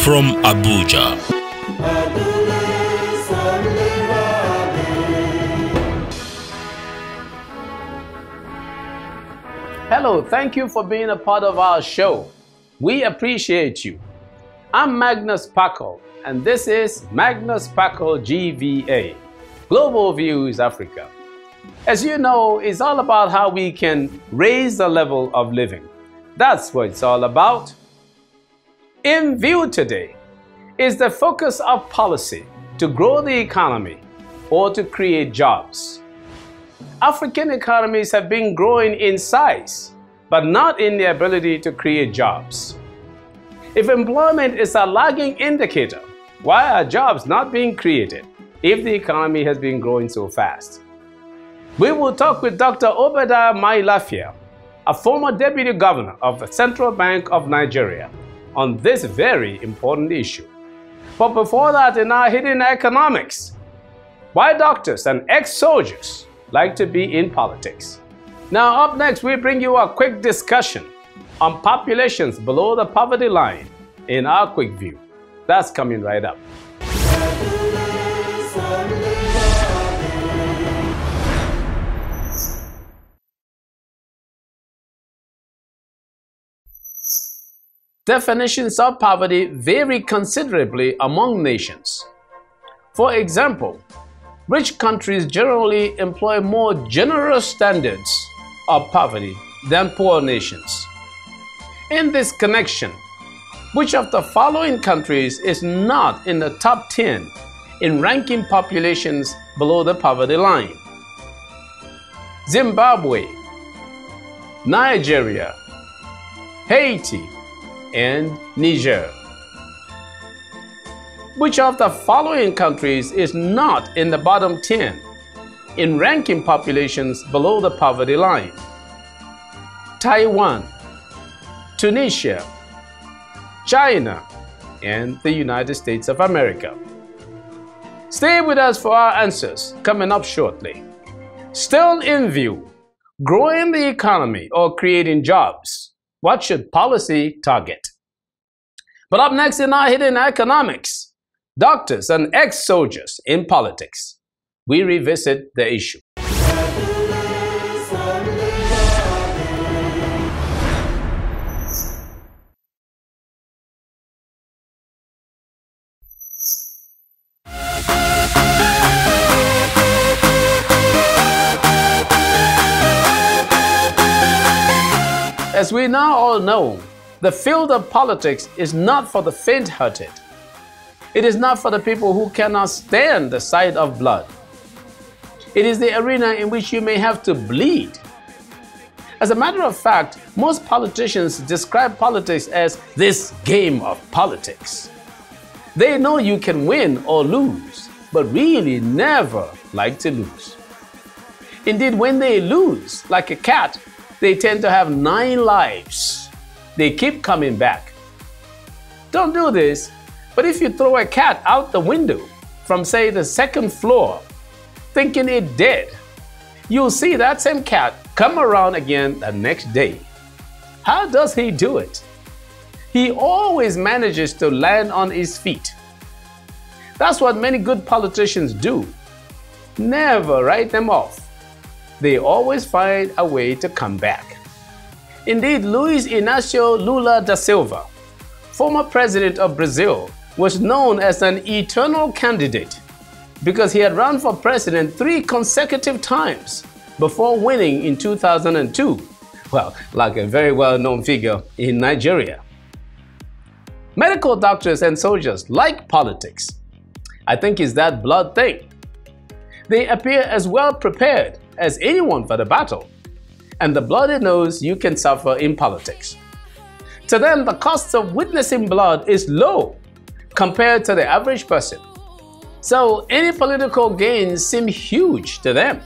from Abuja. Hello, thank you for being a part of our show. We appreciate you. I'm Magnus Kpakol, and this is Magnus Kpakol GVA, Global Views Africa. As you know, it's all about how we can raise the level of living. That's what it's all about. In view today is the focus of policy to grow the economy or to create jobs. African economies have been growing in size, but not in the ability to create jobs. If employment is a lagging indicator, why are jobs not being created if the economy has been growing so fast? We will talk with Dr. Obadiah Mailafia, a former deputy governor of the Central Bank of Nigeria, on this very important issue. But before that, in our hidden economics, why doctors and ex-soldiers like to be in politics. Now up next, we bring you a quick discussion on populations below the poverty line in our quick view. That's coming right up. Definitions of poverty vary considerably among nations. For example, rich countries generally employ more generous standards of poverty than poor nations. In this connection, which of the following countries is not in the top 10 in ranking populations below the poverty line? Zimbabwe, Nigeria, Haiti, and Niger. Which of the following countries is not in the bottom 10 in ranking populations below the poverty line? Taiwan, Tunisia, China, and the United States of America. Stay with us for our answers coming up shortly. Still in view, growing the economy or creating jobs. What should policy target? But up next in our hidden economics, doctors and ex-soldiers in politics. We revisit the issue. As we now all know, the field of politics is not for the faint-hearted. It is not for the people who cannot stand the sight of blood. It is the arena in which you may have to bleed. As a matter of fact, most politicians describe politics as this game of politics. They know you can win or lose, but really never like to lose. Indeed, when they lose, like a cat, they tend to have 9 lives. They keep coming back. Don't do this, but if you throw a cat out the window from, say, the 2nd floor, thinking it dead, you'll see that same cat come around again the next day. How does he do it? He always manages to land on his feet. That's what many good politicians do. Never write them off. They always find a way to come back. Indeed, Luiz Inácio Lula da Silva, former president of Brazil, was known as an eternal candidate because he had run for president 3 consecutive times before winning in 2002. Well, like a very well-known figure in Nigeria. Medical doctors and soldiers like politics. I think it's that blood thing. They appear as well prepared as anyone for the battle, and the blood knows you can suffer in politics. To them, the cost of witnessing blood is low compared to the average person. So any political gains seem huge to them,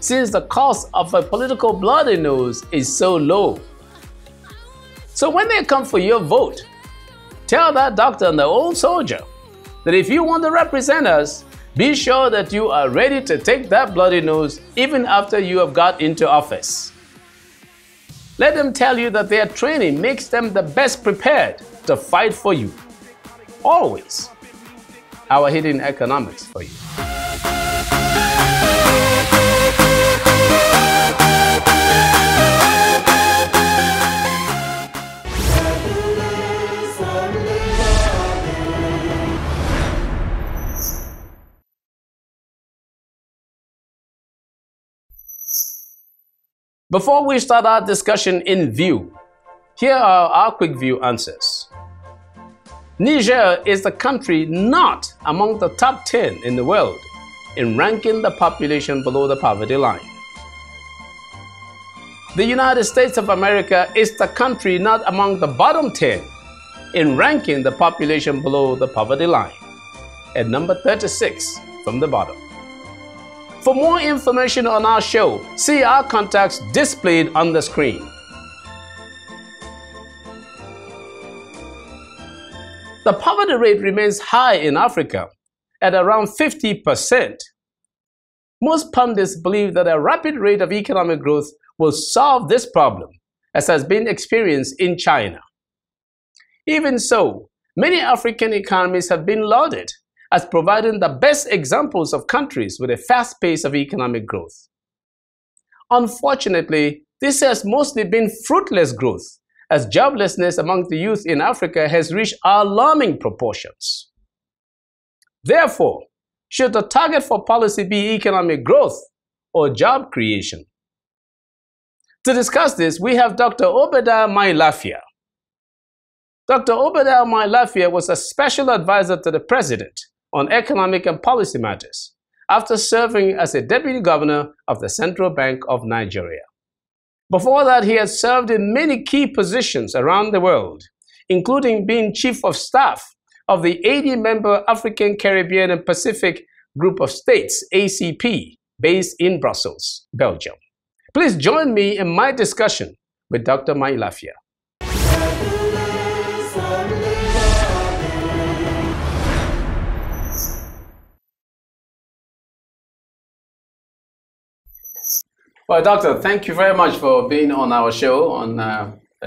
since the cost of a political blood nose is so low. So when they come for your vote, tell that doctor and the old soldier that if you want to represent us, be sure that you are ready to take that bloody nose even after you have got into office. Let them tell you that their training makes them the best prepared to fight for you. always our hidden economics for you. Before we start our discussion in view, here are our quick view answers. Niger is the country not among the top 10 in the world in ranking the population below the poverty line. The United States of America is the country not among the bottom 10 in ranking the population below the poverty line, at number 36 from the bottom. For more information on our show, see our contacts displayed on the screen. The poverty rate remains high in Africa at around 50%. Most pundits believe that a rapid rate of economic growth will solve this problem, as has been experienced in China. Even so, many African economies have been lauded as providing the best examples of countries with a fast pace of economic growth. Unfortunately, this has mostly been fruitless growth, as joblessness among the youth in Africa has reached alarming proportions. Therefore, should the target for policy be economic growth or job creation? To discuss this, we have Dr. Obadiah Mailafia. Dr. Obadiah Mailafia was a special advisor to the president on economic and policy matters after serving as a deputy governor of the Central Bank of Nigeria. Before that, he had served in many key positions around the world, including being chief of staff of the 80-member African, Caribbean, and Pacific Group of States, ACP, based in Brussels, Belgium. Please join me in my discussion with Dr. Mailafia. Well, Doctor, thank you very much for being on our show on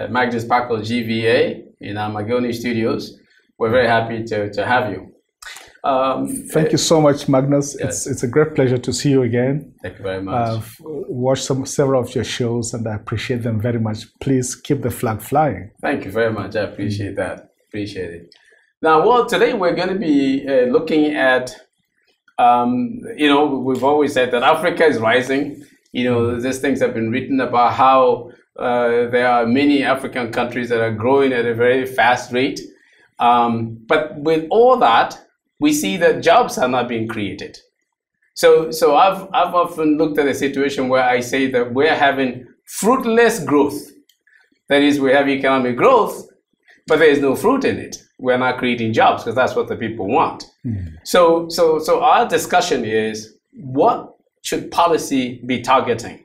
Magnus Kpakol GVA in our Magoni studios. We're very happy to have you. Thank you so much, Magnus. Yes. It's a great pleasure to see you again. Thank you very much. I've watched several of your shows and I appreciate them very much. Please keep the flag flying. Thank you very much. I appreciate that. Appreciate it. Now, well, today we're going to be looking at, we've always said that Africa is rising. These things have been written about how there are many African countries that are growing at a very fast rate. But with all that, we see that jobs are not being created. So I've often looked at a situation where I say that we're having fruitless growth. That is, we have economic growth, but there is no fruit in it. We're not creating jobs because that's what the people want. So our discussion is, what should policy be targeting?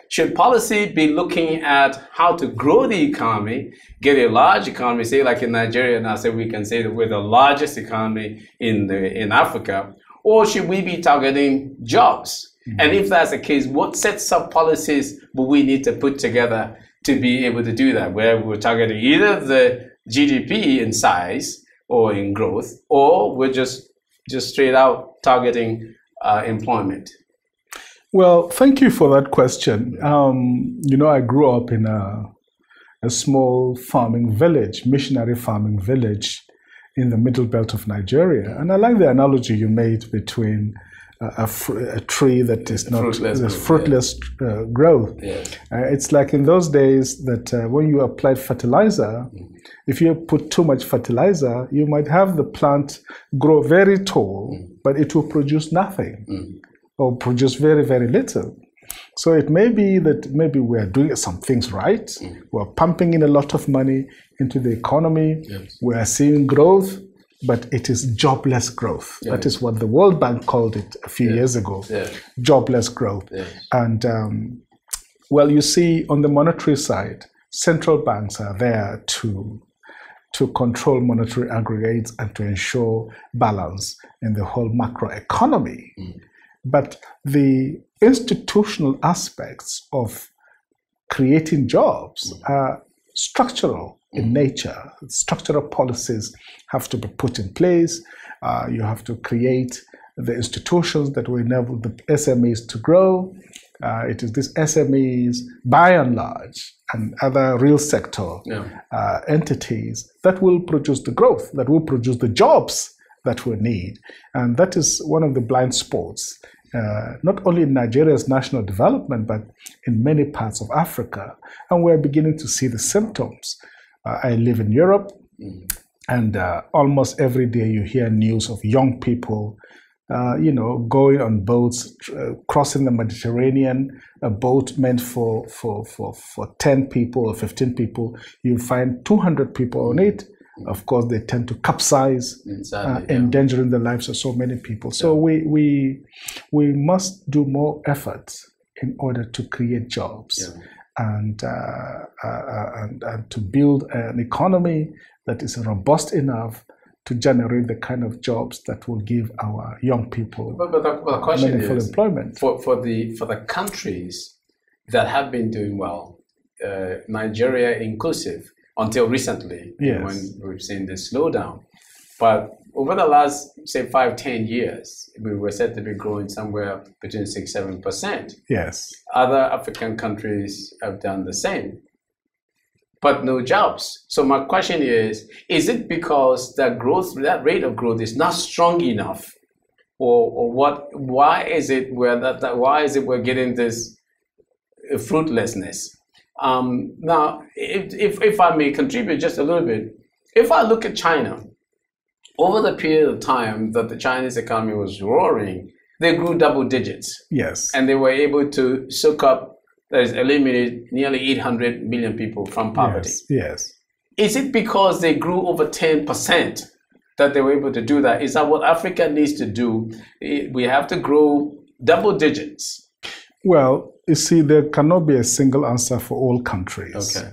Should policy be looking at how to grow the economy, get a large economy, say like in Nigeria now, say we can say that we're the largest economy in Africa, or should we be targeting jobs? And if that's the case, what sets of policies will we need to put together to be able to do that, where we're targeting either the GDP in size or in growth, or we're just straight out targeting employment? Well, thank you for that question. I grew up in a small farming village, missionary farming village in the middle belt of Nigeria. And I like the analogy you made between a tree that is not fruitless growth. Yes. It's like in those days that when you applied fertilizer, if you put too much fertilizer, you might have the plant grow very tall, but it will produce nothing. Or produce very, very little. So it may be that maybe we're doing some things right. We're pumping in a lot of money into the economy. Yes. We're seeing growth, but it is jobless growth. Yes. That is what the World Bank called it a few years ago, jobless growth. Yes. And you see on the monetary side, central banks are there to control monetary aggregates and to ensure balance in the whole macro economy. But the institutional aspects of creating jobs are structural. in nature. Structural policies have to be put in place. You have to create the institutions that will enable the SMEs to grow. It is these SMEs, by and large, and other real sector entities that will produce the growth, that will produce the jobs that we need. And that is one of the blind spots, not only in Nigeria's national development, but in many parts of Africa. And we're beginning to see the symptoms. I live in Europe, and almost every day you hear news of young people going on boats, crossing the Mediterranean, a boat meant for 10 people or 15 people. You find 200 people on it. Of course, they tend to capsize, endangering the lives of so many people. So we must do more efforts in order to create jobs and to build an economy that is robust enough to generate the kind of jobs that will give our young people the question meaningful is, employment. For the countries that have been doing well, Nigeria inclusive, until recently, when we've seen this slowdown. But over the last, say, 5-10 years, we were said to be growing somewhere between 6-7%. Yes. Other African countries have done the same, but no jobs. So my question is it because that rate of growth is not strong enough, or what? Why is it we're getting this fruitlessness? Now, if I may contribute just a little bit, if I look at China, over the period of time that the Chinese economy was roaring, they grew double digits. Yes. And they were able to soak up, that is, eliminate nearly 800 million people from poverty. Yes. Is it because they grew over 10% that they were able to do that? Is that what Africa needs to do? We have to grow double digits. Well, you see, there cannot be a single answer for all countries. Okay.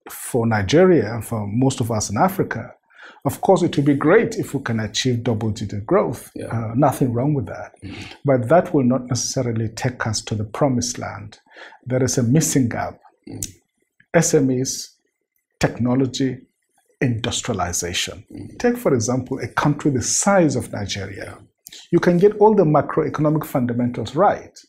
For Nigeria and for most of us in Africa, of course, it would be great if we can achieve double-digit growth. Nothing wrong with that. But that will not necessarily take us to the promised land. There is a missing gap. SMEs, technology, industrialization. Take, for example, a country the size of Nigeria. You can get all the macroeconomic fundamentals right.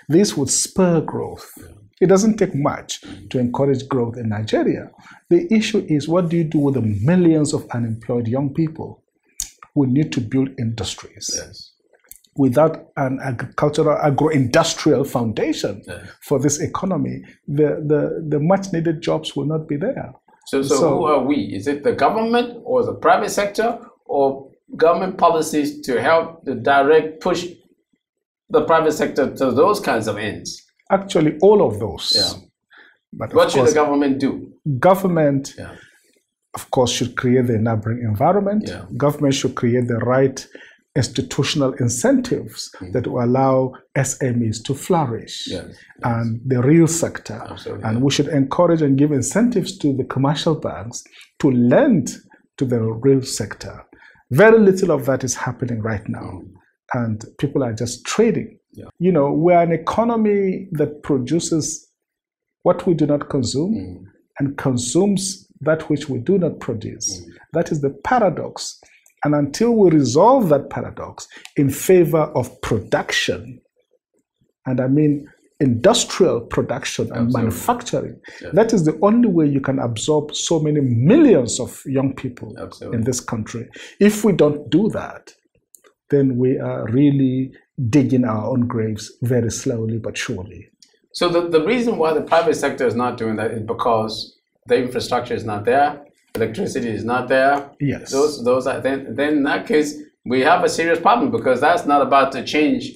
This would spur growth. It doesn't take much to encourage growth in Nigeria. The issue is, what do you do with the millions of unemployed young people? We need to build industries. Without an agricultural, agro-industrial foundation for this economy, the much-needed jobs will not be there. So who are we? Is it the government or the private sector, or government policies to help the direct push the private sector to those kinds of ends? Actually, all of those. But what should the government do? Government, of course, should create the enabling environment. Government should create the right institutional incentives that will allow SMEs to flourish and the real sector. And we should encourage and give incentives to the commercial banks to lend to the real sector. Very little of that is happening right now. And people are just trading. You know, we're an economy that produces what we do not consume and consumes that which we do not produce. That is the paradox. And until we resolve that paradox in favor of production, and I mean industrial production and manufacturing, that is the only way you can absorb so many millions of young people in this country. If we don't do that, then we are really digging our own graves very slowly but surely. So the reason why the private sector is not doing that is because the infrastructure is not there, electricity is not there. Yes. Those are, then in that case, we have a serious problem, because that's not about to change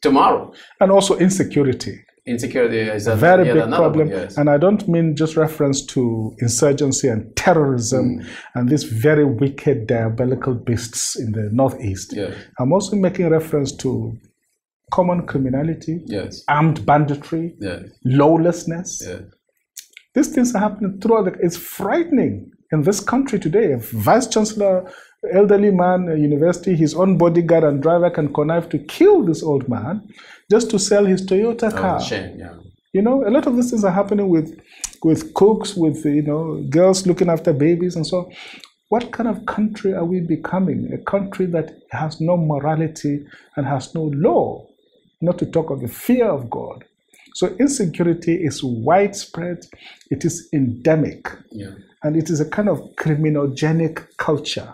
tomorrow. And also insecurity. Insecurity is a very big problem. And I don't mean just reference to insurgency and terrorism and these very wicked, diabolical beasts in the Northeast. I'm also making reference to common criminality, armed banditry, lawlessness. These things are happening throughout. It's frightening in this country today. A vice chancellor, elderly man, a university, his own bodyguard and driver can connive to kill this old man just to sell his Toyota car. Shame, You know, a lot of these things are happening with cooks, with, you know, girls looking after babies and so on. What kind of country are we becoming? A country that has no morality and has no law, not to talk of the fear of God. So insecurity is widespread, it is endemic, and it is a kind of criminogenic culture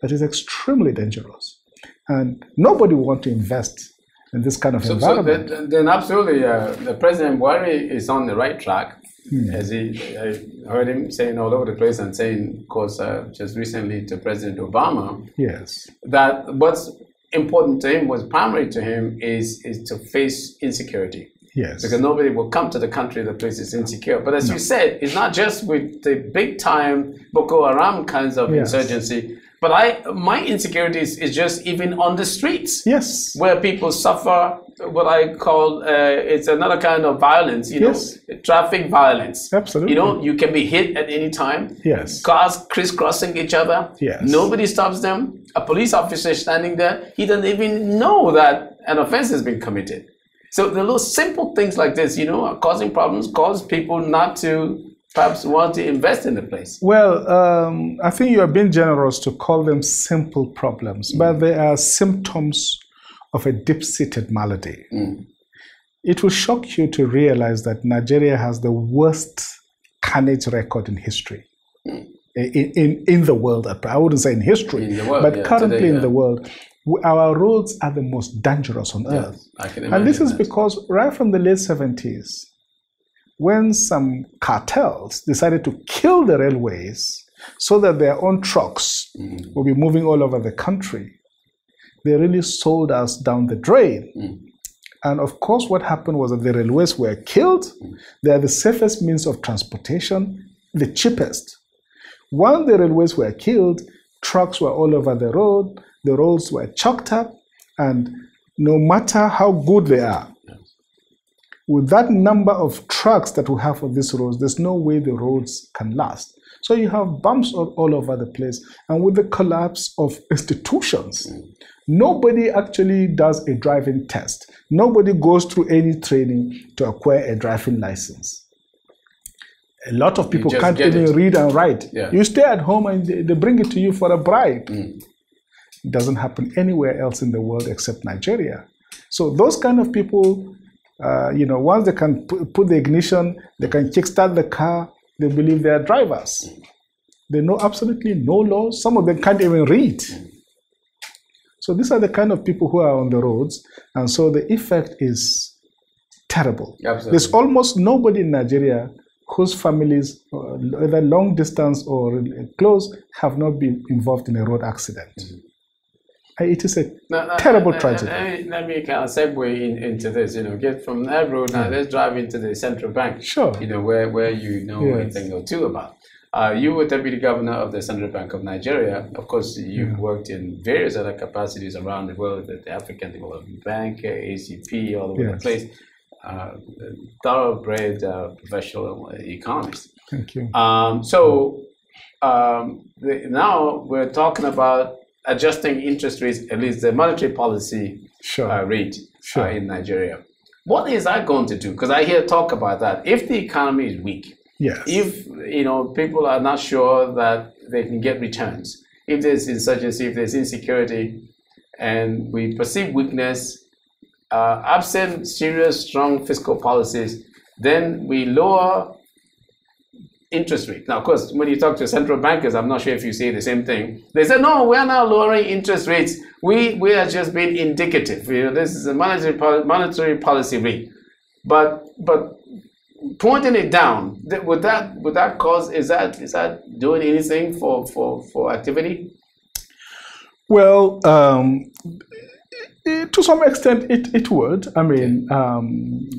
that is extremely dangerous. And nobody wants to invest in this kind of environment. So then absolutely, the President Buhari is on the right track. As I heard him saying all over the place and saying, of course, just recently to President Obama, yes, that what's important to him, what's primary to him is to face insecurity. Yes. Because nobody will come to the country the place is insecure. But as you said, it's not just with the big time Boko Haram kinds of insurgency, but my insecurity is just even on the streets. Yes. Where people suffer what I call, it's another kind of violence, you know, traffic violence. Absolutely. You know, you can be hit at any time. Yes. Cars crisscrossing each other. Yes. Nobody stops them. A police officer standing there, he doesn't even know that an offense has been committed. So the little simple things like this, you know, are causing problems, cause people not to perhaps want to invest in the place. Well, I think you are being generous to call them simple problems, but they are symptoms of a deep-seated malady. It will shock you to realize that Nigeria has the worst carnage record in history. In the world, I wouldn't say in history, in the world, but currently today, in the world. Our roads are the most dangerous on earth. I can imagine and this is that. because right from the late 70s, when some cartels decided to kill the railways so that their own trucks will be moving all over the country, they really sold us down the drain. And of course, what happened was that the railways were killed. They are the safest means of transportation, the cheapest. Once the railways were killed, trucks were all over the road, the roads were choked up, and no matter how good they are, with that number of trucks that we have on these roads, there's no way the roads can last. So you have bumps all over the place. And with the collapse of institutions, nobody actually does a driving test. Nobody goes through any training to acquire a driving license. A lot of people can't even read and write. You stay at home and they bring it to you for a bribe. It doesn't happen anywhere else in the world except Nigeria. So those kind of people, you know, once they can put the ignition, they can kickstart the car, they believe they are drivers. They know absolutely no laws. Some of them can't even read. So these are the kind of people who are on the roads. And so the effect is terrible. Absolutely. There's almost nobody in Nigeria whose families, either long distance or close, have not been involved in a road accident. It is a terrible tragedy. Let me kind of segue into this, you know, get from that road now, let's drive into the central bank. Sure. You know, where you know a thing or two about. You were Deputy Governor of the Central Bank of Nigeria. Of course, you've worked in various other capacities around the world, the African Development Bank, ACP, all over the place. Thoroughbred professional economist. Thank you. Now we're talking about adjusting interest rates, at least the monetary policy rate in Nigeria. What is that going to do? Because I hear talk about that. If the economy is weak, if you know people are not sure that they can get returns, if there's insurgency, if there's insecurity, and we perceive weakness, absent serious, strong fiscal policies, then we lower interest rate. Now, of course, when you talk to central bankers, I'm not sure if you say the same thing. They say, no, we're not lowering interest rates. We are just being indicative. You know, this is a monetary policy rate. But pointing it down, would that cause, is that doing anything for activity? Well, to some extent, it would. I mean,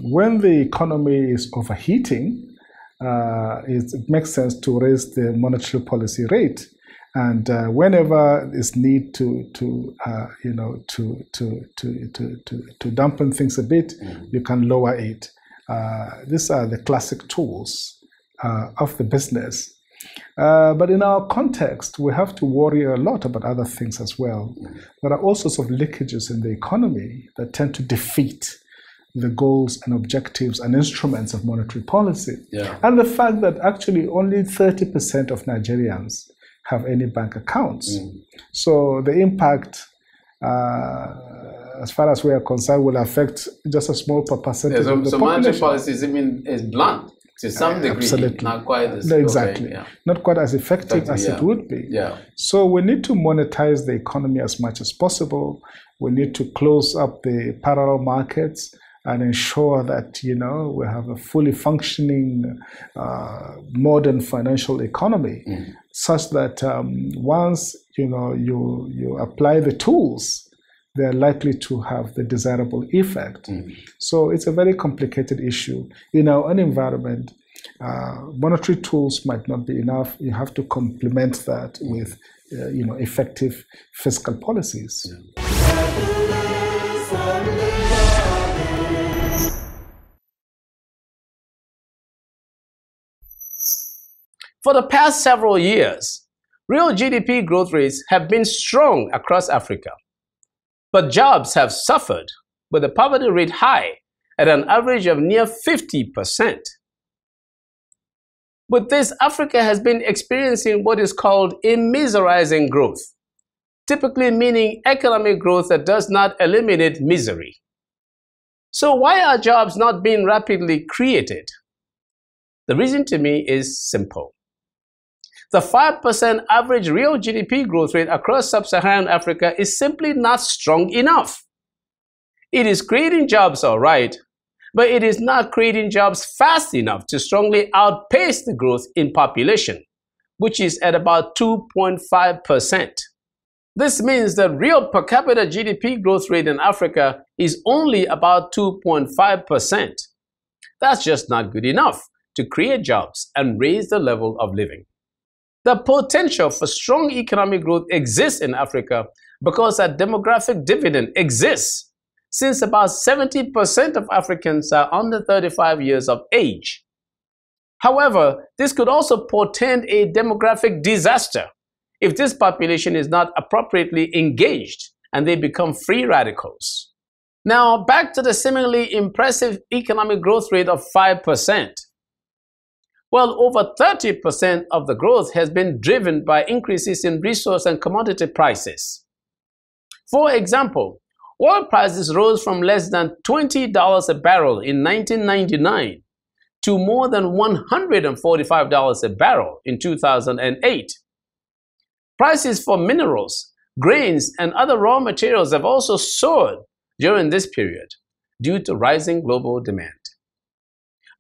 when the economy is overheating, it makes sense to raise the monetary policy rate, and whenever there's need to dampen things a bit, you can lower it. These are the classic tools of the business. But in our context, we have to worry a lot about other things as well. There are all sorts of leakages in the economy that tend to defeat the goals and objectives and instruments of monetary policy. Yeah. And the fact that actually only 30% of Nigerians have any bank accounts. So the impact, as far as we are concerned, will affect just a small percentage of the population. So monetary policy is blunt to some degree, absolutely. Not quite as exactly, okay, yeah. Not quite as effective as it would be. Yeah. So we need to monetize the economy as much as possible. We need to close up the parallel markets and ensure that we have a fully functioning modern financial economy, such that once you apply the tools, they are likely to have the desirable effect. So it's a very complicated issue. In our own environment, monetary tools might not be enough. You have to complement that with effective fiscal policies. For the past several years, real GDP growth rates have been strong across Africa. But jobs have suffered, with the poverty rate high at an average of near 50%. With this, Africa has been experiencing what is called a miserizing growth, typically meaning economic growth that does not eliminate misery. So why are jobs not being rapidly created? The reason to me is simple. The 5% average real GDP growth rate across sub-Saharan Africa is simply not strong enough. It is creating jobs, all right, but it is not creating jobs fast enough to strongly outpace the growth in population, which is at about 2.5%. This means that real per capita GDP growth rate in Africa is only about 2.5%. That's just not good enough to create jobs and raise the level of living. The potential for strong economic growth exists in Africa because a demographic dividend exists, since about 70% of Africans are under 35 years of age. However, this could also portend a demographic disaster if this population is not appropriately engaged and they become free radicals. Now, back to the seemingly impressive economic growth rate of 5%. Well, over 30% of the growth has been driven by increases in resource and commodity prices. For example, oil prices rose from less than $20 a barrel in 1999 to more than $145 a barrel in 2008. Prices for minerals, grains, and other raw materials have also soared during this period due to rising global demand.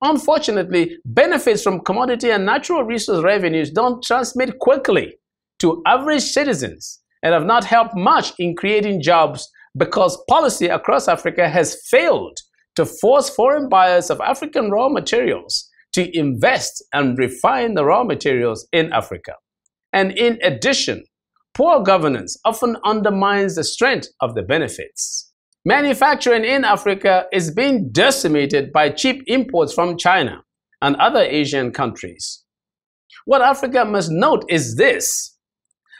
Unfortunately, benefits from commodity and natural resource revenues don't transmit quickly to average citizens and have not helped much in creating jobs because policy across Africa has failed to force foreign buyers of African raw materials to invest and refine the raw materials in Africa. And in addition, poor governance often undermines the strength of the benefits. Manufacturing in Africa is being decimated by cheap imports from China and other Asian countries. What Africa must note is this: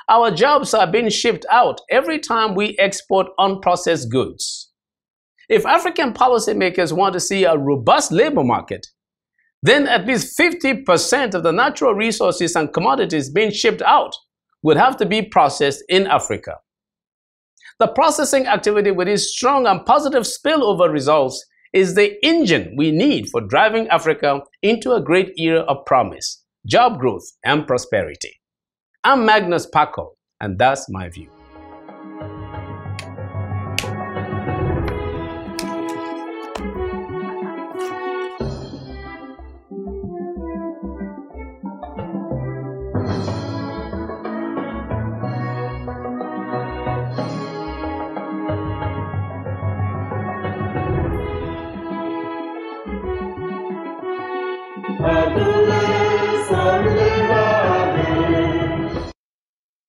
our jobs are being shipped out every time we export unprocessed goods. If African policymakers want to see a robust labor market, then at least 50% of the natural resources and commodities being shipped out would have to be processed in Africa. The processing activity with its strong and positive spillover results is the engine we need for driving Africa into a great era of promise, job growth, and prosperity. I'm Magnus Kpakol, and that's my view. Magnus,